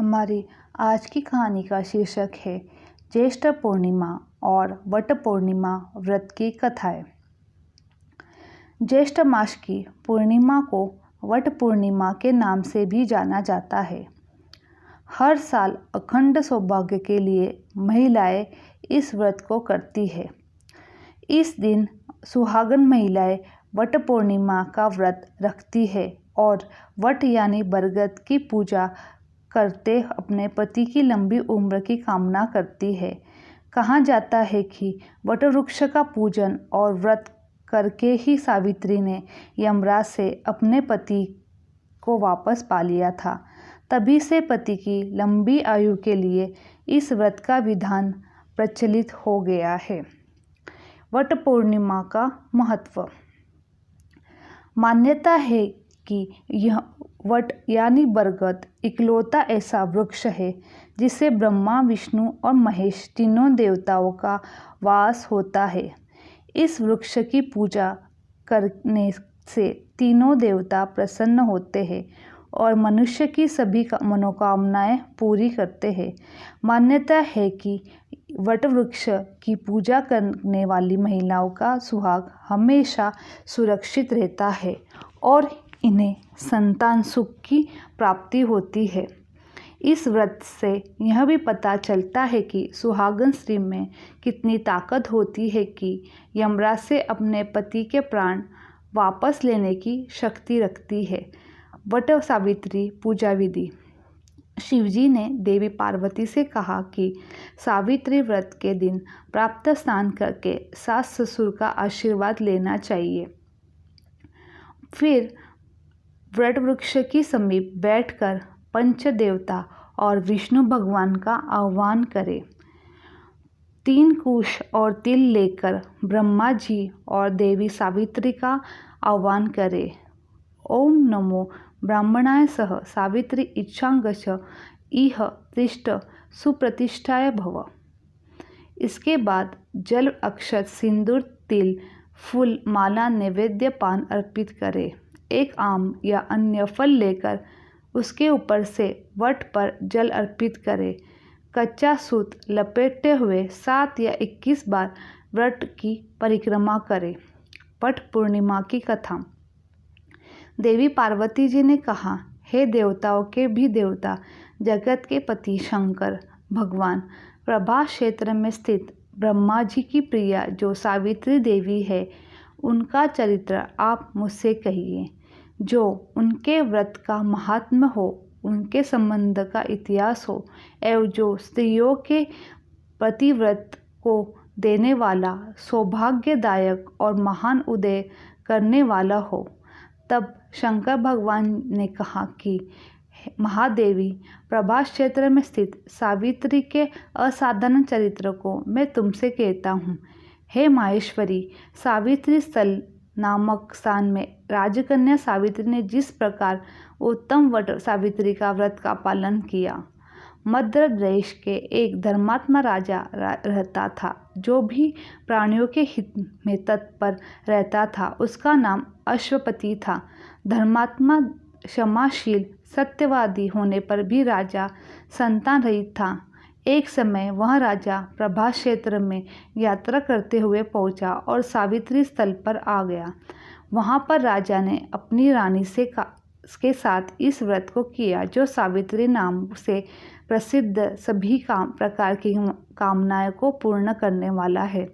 हमारी आज की कहानी का शीर्षक है ज्येष्ठ पूर्णिमा और वट पूर्णिमा व्रत की कथाएं। ज्येष्ठ मास की पूर्णिमा को वट पूर्णिमा के नाम से भी जाना जाता है। हर साल अखंड सौभाग्य के लिए महिलाएं इस व्रत को करती है। इस दिन सुहागन महिलाएं वट पूर्णिमा का व्रत रखती है और वट यानी बरगद की पूजा करते अपने पति की लंबी उम्र की कामना करती है। कहा जाता है कि वट वृक्ष का पूजन और व्रत करके ही सावित्री ने यमराज से अपने पति को वापस पा लिया था। तभी से पति की लंबी आयु के लिए इस व्रत का विधान प्रचलित हो गया है। वट पूर्णिमा का महत्व। मान्यता है कि यह वट यानी बरगद इकलौता ऐसा वृक्ष है जिसे ब्रह्मा, विष्णु और महेश तीनों देवताओं का वास होता है। इस वृक्ष की पूजा करने से तीनों देवता प्रसन्न होते हैं और मनुष्य की सभी मनोकामनाएं पूरी करते हैं। मान्यता है कि वट वृक्ष की पूजा करने वाली महिलाओं का सुहाग हमेशा सुरक्षित रहता है और इन्हें संतान सुख की प्राप्ति होती है। इस व्रत से यह भी पता चलता है कि सुहागन स्त्री में कितनी ताकत होती है कि यमराज से अपने पति के प्राण वापस लेने की शक्ति रखती है। वट सावित्री पूजा विधि। शिवजी ने देवी पार्वती से कहा कि सावित्री व्रत के दिन प्राप्त स्नान करके सास ससुर का आशीर्वाद लेना चाहिए। फिर वट वृक्ष की समीप बैठकर पंच देवता और विष्णु भगवान का आह्वान करें। 3 कुश और तिल लेकर ब्रह्मा जी और देवी सावित्री का आह्वान करें। ओम नमो ब्राह्मणाय सह सावित्री इच्छांगश इह तिष्ठ सुप्रतिष्ठाय भव। इसके बाद जल, अक्षत, सिंदूर, तिल, फूल, माला, नैवेद्य, पान अर्पित करें। एक आम या अन्य फल लेकर उसके ऊपर से वट पर जल अर्पित करें। कच्चा सूत लपेटते हुए 7 या 21 बार वट की परिक्रमा करें। वट पूर्णिमा की कथा। देवी पार्वती जी ने कहा, हे देवताओं के भी देवता, जगत के पति शंकर भगवान, प्रभास क्षेत्र में स्थित ब्रह्मा जी की प्रिया जो सावित्री देवी है, उनका चरित्र आप मुझसे कहिए। जो उनके व्रत का महात्म्य हो, उनके संबंध का इतिहास हो एवं जो स्त्रियों के पतिव्रत को देने वाला, सौभाग्यदायक और महान उदय करने वाला हो। तब शंकर भगवान ने कहा कि महादेवी, प्रभास क्षेत्र में स्थित सावित्री के असाधारण चरित्र को मैं तुमसे कहता हूँ। हे माहेश्वरी, सावित्री स्थल नामक स्थान में राजकन्या सावित्री ने जिस प्रकार उत्तम वट सावित्री का व्रत का पालन किया। मध्य देश के एक धर्मात्मा राजा रहता था जो भी प्राणियों के हित में तत्पर रहता था। उसका नाम अश्वपति था। धर्मात्मा, क्षमाशील, सत्यवादी होने पर भी राजा संतान रहित था। एक समय वह राजा प्रभास क्षेत्र में यात्रा करते हुए पहुंचा और सावित्री स्थल पर आ गया। वहां पर राजा ने अपनी रानी के साथ इस व्रत को किया जो सावित्री नाम से प्रसिद्ध सभी प्रकार की कामनाएं को पूर्ण करने वाला है।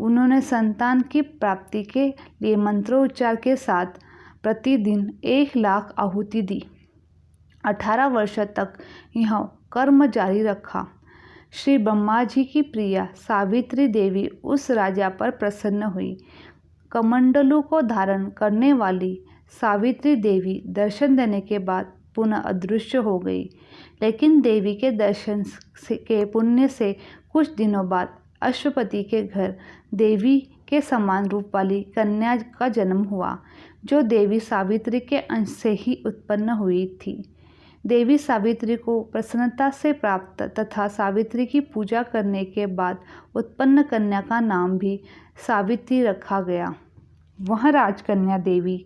उन्होंने संतान की प्राप्ति के लिए मंत्रोच्चार के साथ प्रतिदिन 1 लाख आहुति दी। 18 वर्ष तक यह कर्म जारी रखा। श्री ब्रह्मा जी की प्रिया सावित्री देवी उस राजा पर प्रसन्न हुई। कमंडलू को धारण करने वाली सावित्री देवी दर्शन देने के बाद पुनः अदृश्य हो गई। लेकिन देवी के दर्शन के पुण्य से कुछ दिनों बाद अश्वपति के घर देवी के समान रूप वाली कन्या का जन्म हुआ, जो देवी सावित्री के अंश से ही उत्पन्न हुई थी। देवी सावित्री को प्रसन्नता से प्राप्त तथा सावित्री की पूजा करने के बाद उत्पन्न कन्या का नाम भी सावित्री रखा गया। वह राजकन्या देवी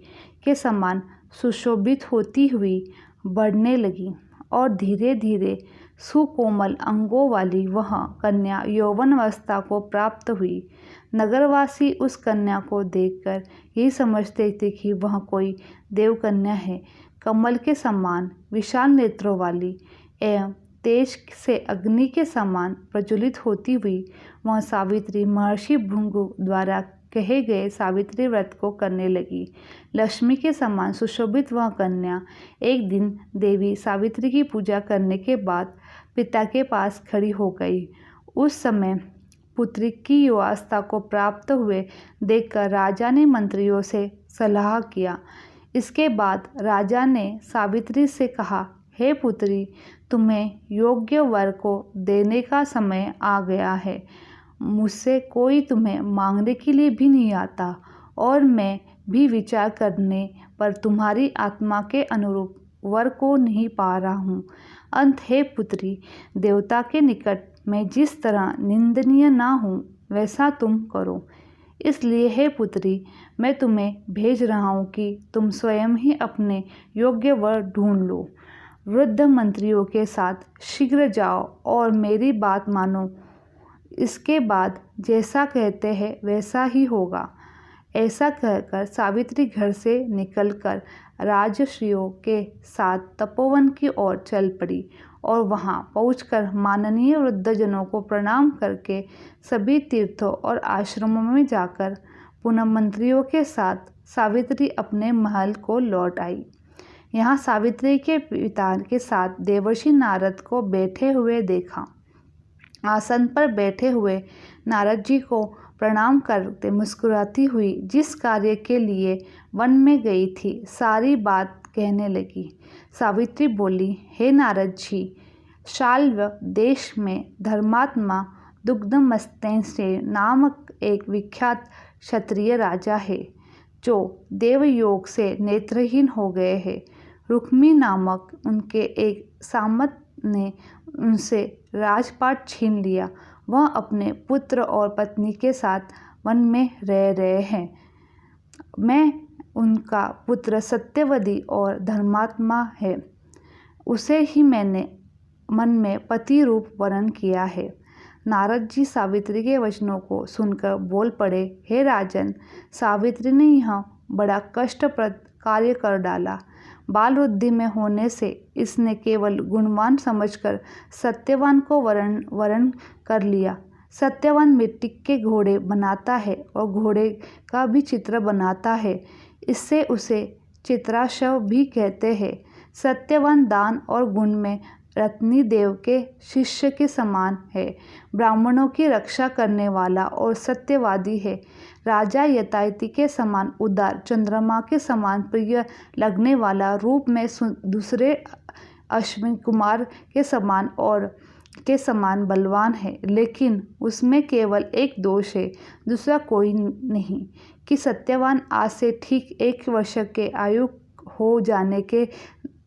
के समान सुशोभित होती हुई बढ़ने लगी और धीरे धीरे सुकोमल अंगों वाली वह कन्या यौवनावस्था को प्राप्त हुई। नगरवासी उस कन्या को देखकर यही समझते थे कि वह कोई देवकन्या है। कमल के समान विशाल नेत्रों वाली एवं तेज से अग्नि के समान प्रज्वलित होती हुई वह सावित्री महर्षि भृगु द्वारा कहे गए सावित्री व्रत को करने लगी। लक्ष्मी के समान सुशोभित वह कन्या एक दिन देवी सावित्री की पूजा करने के बाद पिता के पास खड़ी हो गई। उस समय पुत्री की युवावस्था को प्राप्त हुए देखकर राजा ने मंत्रियों से सलाह किया। इसके बाद राजा ने सावित्री से कहा, हे पुत्री, तुम्हें योग्य वर को देने का समय आ गया है। मुझसे कोई तुम्हें मांगने के लिए भी नहीं आता और मैं भी विचार करने पर तुम्हारी आत्मा के अनुरूप वर को नहीं पा रहा हूँ। अंत हे पुत्री, देवता के निकट मैं जिस तरह निंदनीय ना हूँ वैसा तुम करो। इसलिए हे पुत्री, मैं तुम्हें भेज रहा हूँ कि तुम स्वयं ही अपने योग्य वर ढूंढ लो। वृद्ध मंत्रियों के साथ शीघ्र जाओ और मेरी बात मानो। इसके बाद जैसा कहते हैं वैसा ही होगा। ऐसा कहकर सावित्री घर से निकलकर राजर्षियों के साथ तपोवन की ओर चल पड़ी और वहां पहुंचकर माननीय वृद्धजनों को प्रणाम करके सभी तीर्थों और आश्रमों में जाकर पुनः मंत्रियों के साथ सावित्री अपने महल को लौट आई। यहाँ सावित्री के पिता के साथ देवर्षि नारद को बैठे हुए देखा। आसन पर बैठे हुए नारद जी को प्रणाम करते मुस्कुराती हुई जिस कार्य के लिए वन में गई थी सारी बात कहने लगी। सावित्री बोली, हे नारद जी, शाल्व देश में धर्मात्मा दुग्धमस्तैन नामक एक विख्यात क्षत्रिय राजा है जो देवयोग से नेत्रहीन हो गए हैं। रुक्मी नामक उनके एक सामंत ने उनसे राजपाट छीन लिया। वह अपने पुत्र और पत्नी के साथ वन में रह रहे हैं। मैं उनका पुत्र सत्यवती और धर्मात्मा है। उसे ही मैंने मन में पति रूप वरण किया है। नारद जी सावित्री के वचनों को सुनकर बोल पड़े, हे राजन, सावित्री ने यह बड़ा कष्टप्रद कार्य कर डाला। बाल वृद्धि में होने से इसने केवल गुणवान समझकर सत्यवान को वरण कर लिया। सत्यवान मिट्टी के घोड़े बनाता है और घोड़े का भी चित्र बनाता है, इससे उसे चित्राशव भी कहते हैं। सत्यवान दान और गुण में रत्नी देव के शिष्य के समान है। ब्राह्मणों की रक्षा करने वाला और सत्यवादी है। राजा यताति के समान उदार, चंद्रमा के समान प्रिय लगने वाला, रूप में दूसरे अश्विन कुमार के समान बलवान है। लेकिन उसमें केवल एक दोष है, दूसरा कोई नहीं, कि सत्यवान आज से ठीक 1 वर्ष के आयु हो जाने के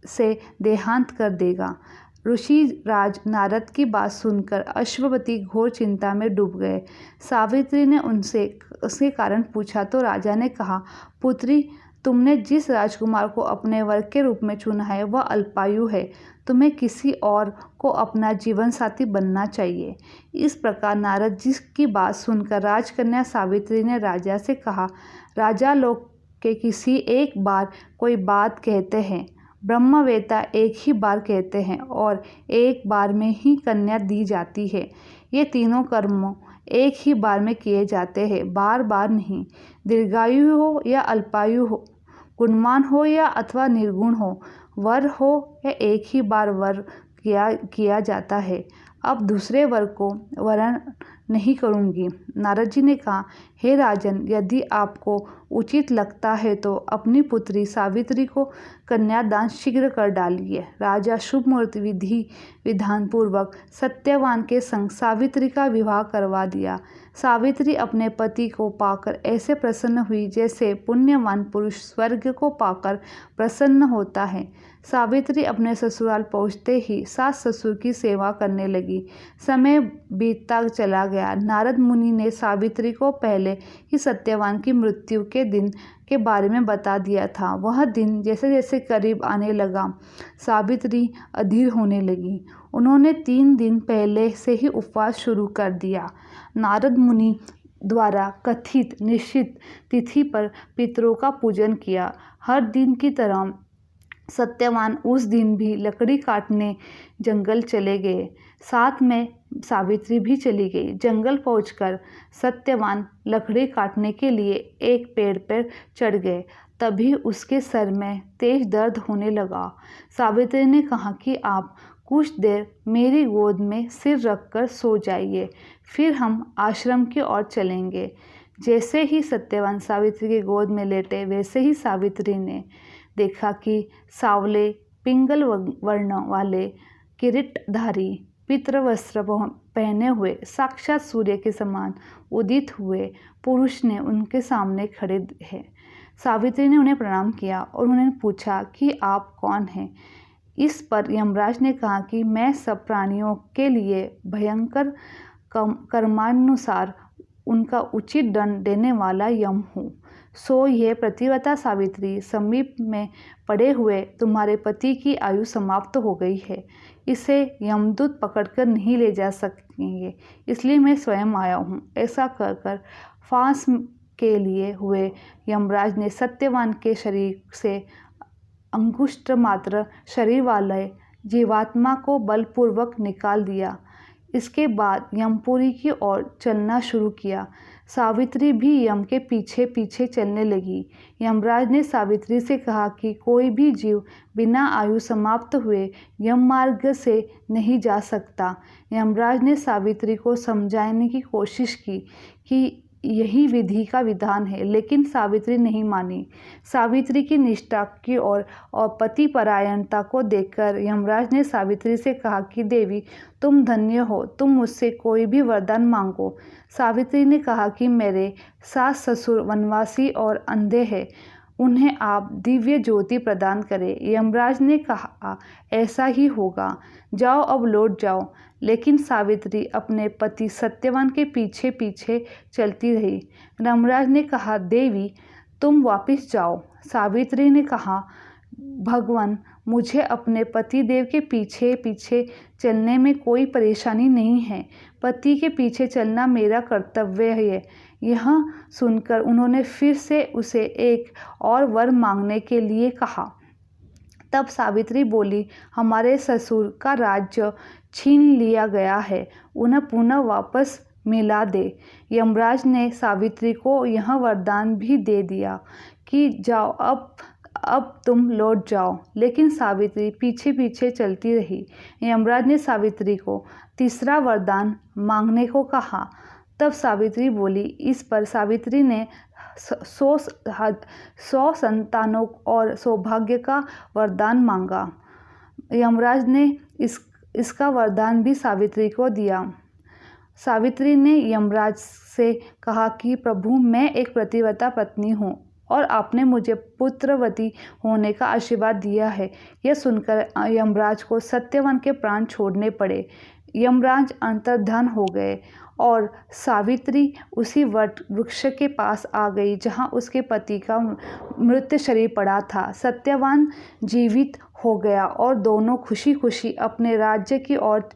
से देहांत कर देगा। ऋषि राज नारद की बात सुनकर अश्वपति घोर चिंता में डूब गए। सावित्री ने उनसे उसके कारण पूछा तो राजा ने कहा, पुत्री, तुमने जिस राजकुमार को अपने वर के रूप में चुना है वह अल्पायु है। तुम्हें किसी और को अपना जीवन साथी बनना चाहिए। इस प्रकार नारद जी की बात सुनकर राजकन्या सावित्री ने राजा से कहा, राजा लोग के किसी एक बार कोई बात कहते हैं, ब्रह्मवेत्ता एक ही बार कहते हैं और एक बार में ही कन्या दी जाती है। ये तीनों कर्म एक ही बार में किए जाते हैं, बार बार नहीं। दीर्घायु हो या अल्पायु हो, गुणवान हो या अथवा निर्गुण हो, वर हो या एक ही बार वर किया जाता है। अब दूसरे वर को वरण नहीं करूँगी। नारद जी ने कहा, हे राजन, यदि आपको उचित लगता है तो अपनी पुत्री सावित्री को कन्यादान शीघ्र कर डालिए। राजा शुभ मुहूर्त विधि विधान पूर्वक सत्यवान के संग सावित्री का विवाह करवा दिया। सावित्री अपने पति को पाकर ऐसे प्रसन्न हुई जैसे पुण्यवान पुरुष स्वर्ग को पाकर प्रसन्न होता है। सावित्री अपने ससुराल पहुंचते ही सास ससुर की सेवा करने लगी। समय बीतता चला गया। नारद मुनि ने सावित्री को पहले ही सत्यवान की मृत्यु के दिन के बारे में बता दिया था। वह दिन जैसे जैसे करीब आने लगा, सावित्री अधीर होने लगी। उन्होंने 3 दिन पहले से ही उपवास शुरू कर दिया। नारद मुनि द्वारा कथित निश्चित तिथि पर पितरों का पूजन किया। हर दिन की तरह सत्यवान उस दिन भी लकड़ी काटने जंगल चले गए। साथ में सावित्री भी चली गई। जंगल पहुंचकर सत्यवान लकड़ी काटने के लिए एक पेड़ पर चढ़ गए। तभी उसके सर में तेज दर्द होने लगा। सावित्री ने कहा कि आप कुछ देर मेरी गोद में सिर रखकर सो जाइए, फिर हम आश्रम की ओर चलेंगे। जैसे ही सत्यवान सावित्री की गोद में लेटे, वैसे ही सावित्री ने देखा कि सावले पिंगल वर्ण वाले किरीटधारी पितृ वस्त्र पहने हुए साक्षात सूर्य के समान उदित हुए पुरुष ने उनके सामने खड़े हैं। सावित्री ने उन्हें प्रणाम किया और उन्होंने पूछा कि आप कौन हैं। इस पर यमराज ने कहा कि मैं सब प्राणियों के लिए भयंकर कर्मानुसार उनका उचित दंड देने वाला यम हूँ। सो ये प्रतिव्रता सावित्री, समीप में पड़े हुए तुम्हारे पति की आयु समाप्त हो गई है। इसे यमदूत पकड़कर नहीं ले जा सकेंगे, इसलिए मैं स्वयं आया हूँ। ऐसा कहकर फांस के लिए हुए यमराज ने सत्यवान के शरीर से अंगुष्ठ मात्र शरीर वाले जीवात्मा को बलपूर्वक निकाल दिया। इसके बाद यमपुरी की ओर चलना शुरू किया। सावित्री भी यम के पीछे पीछे चलने लगी। यमराज ने सावित्री से कहा कि कोई भी जीव बिना आयु समाप्त हुए यम मार्ग से नहीं जा सकता। यमराज ने सावित्री को समझाने की कोशिश की कि यही विधि का विधान है, लेकिन सावित्री नहीं मानी। सावित्री की निष्ठा की और पति परायणता को देखकर यमराज ने सावित्री से कहा कि देवी, तुम धन्य हो, तुम मुझसे कोई भी वरदान मांगो। सावित्री ने कहा कि मेरे सास ससुर वनवासी और अंधे हैं, उन्हें आप दिव्य ज्योति प्रदान करें। यमराज ने कहा ऐसा ही होगा, जाओ अब लौट जाओ। लेकिन सावित्री अपने पति सत्यवान के पीछे पीछे चलती रही। यमराज ने कहा देवी, तुम वापस जाओ। सावित्री ने कहा भगवान, मुझे अपने पति देव के पीछे पीछे चलने में कोई परेशानी नहीं है। पति के पीछे चलना मेरा कर्तव्य है। यह सुनकर उन्होंने फिर से उसे एक और वर मांगने के लिए कहा। तब सावित्री बोली, हमारे ससुर का राज्य छीन लिया गया है, उन्हें पुनः वापस मिला दे। यमराज ने सावित्री को यह वरदान भी दे दिया कि जाओ, अब तुम लौट जाओ। लेकिन सावित्री पीछे पीछे चलती रही। यमराज ने सावित्री को तीसरा वरदान मांगने को कहा। तब सावित्री बोली। इस पर सावित्री ने 100 संतानों और सौभाग्य का वरदान मांगा। यमराज ने इसका वरदान भी सावित्री को दिया। सावित्री ने यमराज से कहा कि प्रभु, मैं एक प्रतिव्रता पत्नी हूँ और आपने मुझे पुत्रवती होने का आशीर्वाद दिया है। यह सुनकर यमराज को सत्यवान के प्राण छोड़ने पड़े। यमराज अंतर्धान हो गए और सावित्री उसी वट वृक्ष के पास आ गई जहाँ उसके पति का मृत शरीर पड़ा था। सत्यवान जीवित हो गया और दोनों खुशी खुशी अपने राज्य की ओर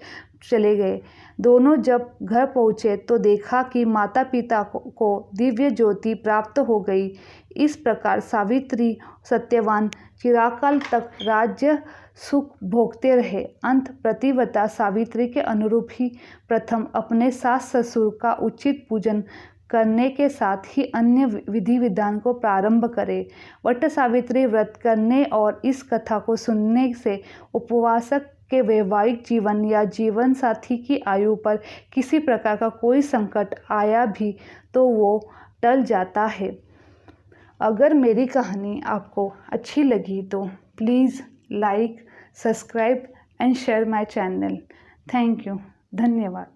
चले गए। दोनों जब घर पहुँचे तो देखा कि माता पिता को दिव्य ज्योति प्राप्त हो गई। इस प्रकार सावित्री सत्यवान चिरकाल तक राज्य सुख भोगते रहे। अंत प्रतिव्रता सावित्री के अनुरूप ही प्रथम अपने सास ससुर का उचित पूजन करने के साथ ही अन्य विधि विधान को प्रारंभ करें। वट सावित्री व्रत करने और इस कथा को सुनने से उपवासक के वैवाहिक जीवन या जीवन साथी की आयु पर किसी प्रकार का कोई संकट आया भी तो वो टल जाता है। अगर मेरी कहानी आपको अच्छी लगी तो please like, subscribe and share my channel. Thank you. धन्यवाद।